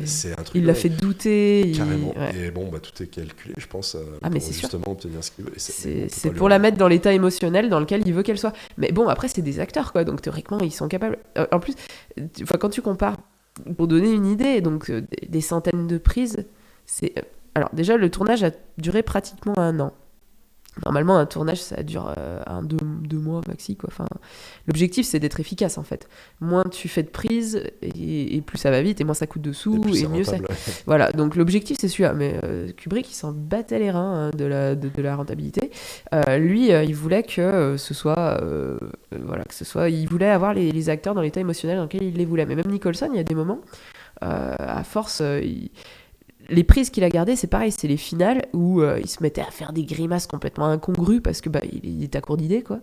C'est un truc. Il l'a fait douter. Carrément. Et bon, tout est calculé, je pense, pour justement obtenir ce qu'il veut. C'est pour la mettre dans l'état émotionnel dans lequel il veut qu'elle soit. Mais bon, après, c'est des acteurs, quoi. Donc, théoriquement, ils sont capables. En plus, quand tu compares, pour donner une idée, donc des centaines de prises, c'est. Alors, déjà, le tournage a duré pratiquement 1 an. Normalement, un tournage, ça dure 2 mois maxi, quoi. Enfin, l'objectif, c'est d'être efficace, en fait. Moins tu fais de prises, et plus ça va vite, et moins ça coûte de sous, et mieux c'est. Voilà, donc l'objectif, c'est celui-là. Mais Kubrick, il s'en battait les reins de la rentabilité. Lui, il voulait que ce soit... il voulait avoir les acteurs dans l'état émotionnel dans lequel il les voulait. Mais même Nicholson, il y a des moments, à force... Les prises qu'il a gardées, c'est pareil, c'est les finales où il se mettait à faire des grimaces complètement incongrues parce que il est à court d'idées, quoi.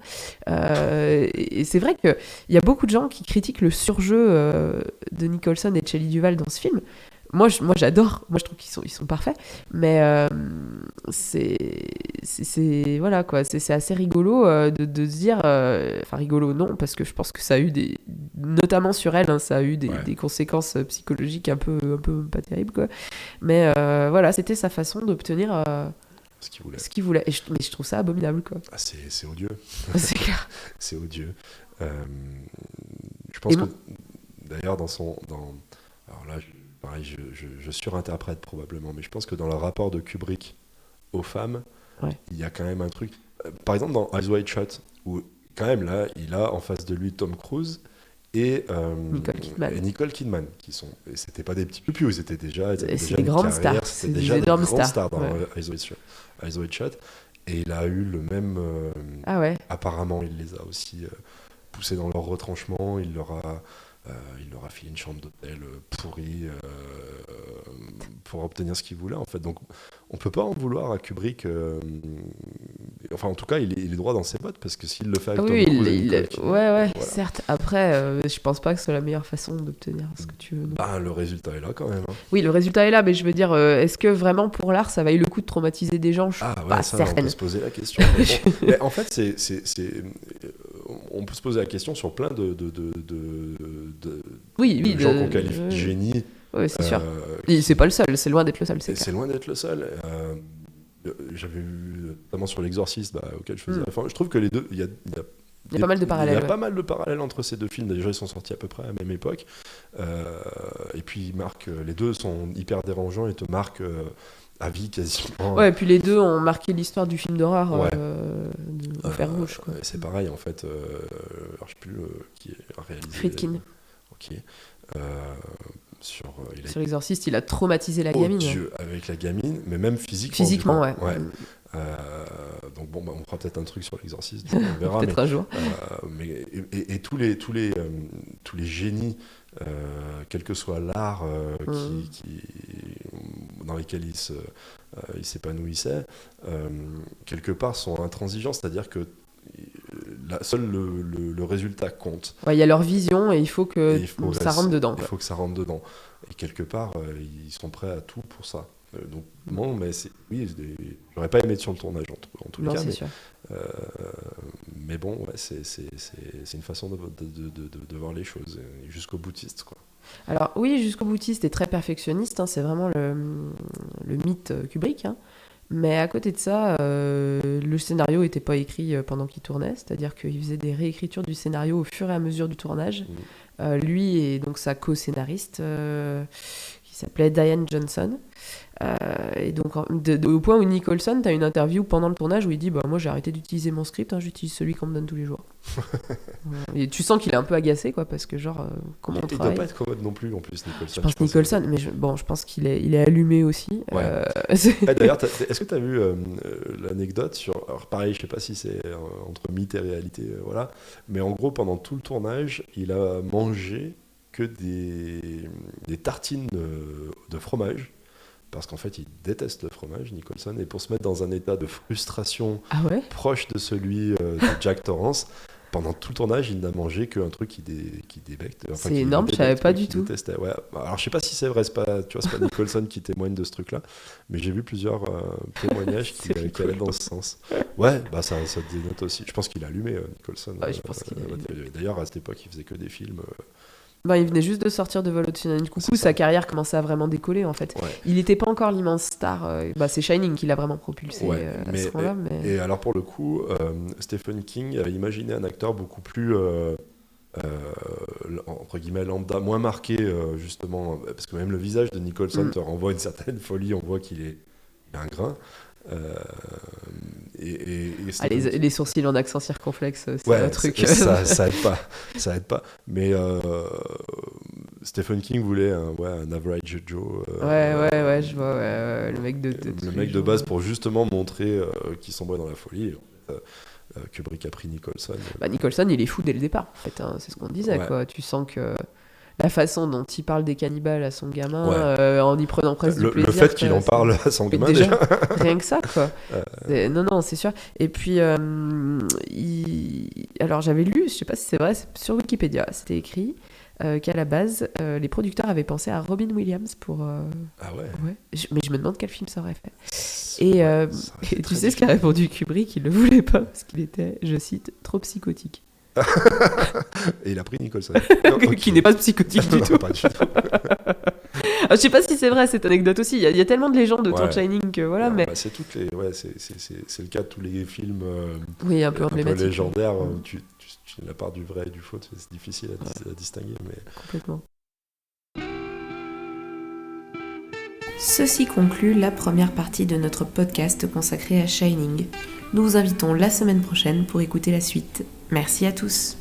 Et c'est vrai qu'il y a beaucoup de gens qui critiquent le surjeu de Nicholson et de Shelley Duvall dans ce film. Moi, j'adore. Moi, je trouve qu'ils sont parfaits. Mais c'est voilà, quoi. C'est assez rigolo de se dire... Enfin, rigolo, non, parce que je pense que ça a eu notamment sur elle, hein, ça a eu des conséquences psychologiques un peu pas terribles, quoi. Mais voilà, c'était sa façon d'obtenir... ce qu'il voulait. Mais je trouve ça abominable, quoi. Ah, c'est odieux. C'est clair. C'est odieux. Je pense que, d'ailleurs, alors là... Pareil, je surinterprète probablement, mais je pense que dans le rapport de Kubrick aux femmes, il y a quand même un truc. Par exemple, dans Eyes Wide Shut, où quand même là, il a en face de lui Tom Cruise et Nicole Kidman, qui sont. Et c'était pas des petits pupus, c'était déjà des grandes stars. C'était déjà des grandes stars dans Eyes Wide Shut. Et il a eu le même. Apparemment, il les a aussi poussés dans leur retranchement. Il leur a filé une chambre d'hôtel pourrie pour obtenir ce qu'il voulait, en fait. Donc, on peut pas en vouloir à Kubrick. Enfin, en tout cas, il est droit dans ses bottes, parce que s'il le fait avec Tom Cruise... voilà. Certes. Après, je pense pas que ce soit la meilleure façon d'obtenir ce que tu veux. Le résultat est là, quand même. Hein. Oui, le résultat est là, mais je veux dire, est-ce que vraiment, pour l'art, ça vaille le coup de traumatiser des gens? Pas certaine. On peut se poser la question. Mais en fait, on peut se poser la question sur plein de gens qu'on qualifie de génie. Oui, c'est sûr. C'est pas le seul, c'est loin d'être le seul. C'est loin d'être le seul. J'avais vu, notamment sur l'Exorciste, auquel je faisais référence. Je trouve que les deux, il y a pas mal de parallèles. Il y a pas mal de parallèles entre ces deux films. Déjà, ils sont sortis à peu près à la même époque. Et puis, les deux sont hyper dérangeants et te marquent à vie quasiment. Ouais, et puis les deux ont marqué l'histoire du film d'horreur de Fer Rouge. Quoi. C'est pareil, en fait. Alors, je sais plus qui est réalisé. Friedkin. Ok. Sur l'Exorciste, il a traumatisé la gamine. Dieu, avec la gamine, mais même physiquement. Physiquement, ouais. Donc bon, on fera peut-être un truc sur l'Exorciste, on verra. Peut-être un jour. Et tous les génies, quel que soit l'art dans lesquels il s'épanouissait, quelque part sont intransigeants, c'est-à-dire que seul le résultat compte. Il y a leur vision et il faut que ça rentre dedans. Il faut que ça rentre dedans. Et quelque part, ils sont prêts à tout pour ça. Donc, bon, mais j'aurais pas aimé être sur le tournage en tous les cas. Sûr. Mais bon, c'est une façon de voir les choses, jusqu'au boutiste, quoi. Alors oui, jusqu'au boutiste et très perfectionniste, hein, c'est vraiment le mythe Kubrick. Hein. Mais à côté de ça, le scénario n'était pas écrit pendant qu'il tournait, c'est-à-dire qu'il faisait des réécritures du scénario au fur et à mesure du tournage. Lui et donc sa co-scénariste, qui s'appelait Diane Johnson. Et donc au point où Nicholson, tu as une interview pendant le tournage où il dit moi j'ai arrêté d'utiliser mon script, hein, j'utilise celui qu'on me donne tous les jours. Et tu sens qu'il est un peu agacé, quoi, parce que comment on travaille. Il doit pas être commode non plus, en plus, Nicholson. Je pense Nicholson, mais je pense qu'il est allumé aussi. Ouais. D'ailleurs, est-ce que tu as vu l'anecdote sur... Alors pareil, je sais pas si c'est entre mythe et réalité, voilà. Mais en gros, pendant tout le tournage, il a mangé que des tartines de fromage parce qu'en fait, il déteste le fromage, Nicholson, et pour se mettre dans un état de frustration proche de celui de Jack Torrance, pendant tout le tournage, il n'a mangé qu'un truc qui débecte. Enfin, c'est énorme, je savais pas du tout. Ouais. Alors, je sais pas si c'est vrai, c'est pas Nicholson qui témoigne de ce truc-là, mais j'ai vu plusieurs témoignages qui allaient dans ce sens. Ouais, ça dénote aussi. Je pense qu'il a allumé Nicholson. Je pense qu'il D'ailleurs, à cette époque, il faisait que des films. Il venait juste de sortir de Vol au-dessus d'un nid de coucou, sa carrière commençait à vraiment décoller en fait. Ouais. Il n'était pas encore l'immense star, c'est Shining qui l'a vraiment propulsé à ce moment-là. Et alors pour le coup, Stephen King avait imaginé un acteur beaucoup plus, entre guillemets, lambda, moins marqué justement, parce que même le visage de Nicholson te renvoie une certaine folie, on voit qu'il est un grain. Les sourcils en accent circonflexe, c'est un truc. Ça aide pas. Mais Stephen King voulait un average Joe. Je vois. Le mec de base pour justement montrer qu'il sombrait dans la folie. Kubrick a pris Nicholson. Nicholson, il est fou dès le départ. En fait, c'est ce qu'on disait. Quoi. Tu sens que la façon dont il parle des cannibales à son gamin, en y prenant presque du plaisir. Le fait qu'il en parle à son gamin, déjà. Rien que ça, quoi. Non, c'est sûr. Et puis, alors j'avais lu, je sais pas si c'est vrai, c'est sur Wikipédia, c'était écrit qu'à la base, les producteurs avaient pensé à Robin Williams pour... Ah ouais, mais je me demande quel film ça aurait fait. Et tu sais ce qu'a répondu Kubrick, il le voulait pas, parce qu'il était, je cite, trop psychotique. Et il a pris Nicholson. Qui n'est pas psychotique du tout. Pas du tout. Je sais pas si c'est vrai cette anecdote aussi. Il y a tellement de légendes autour de Shining que voilà. Mais c'est toutes les, c'est le cas de tous les films. Un peu emblématiques. Légendaires. La part du vrai et du faux, c'est difficile à distinguer. Mais... Complètement. Ceci conclut la première partie de notre podcast consacré à Shining. Nous vous invitons la semaine prochaine pour écouter la suite. Merci à tous.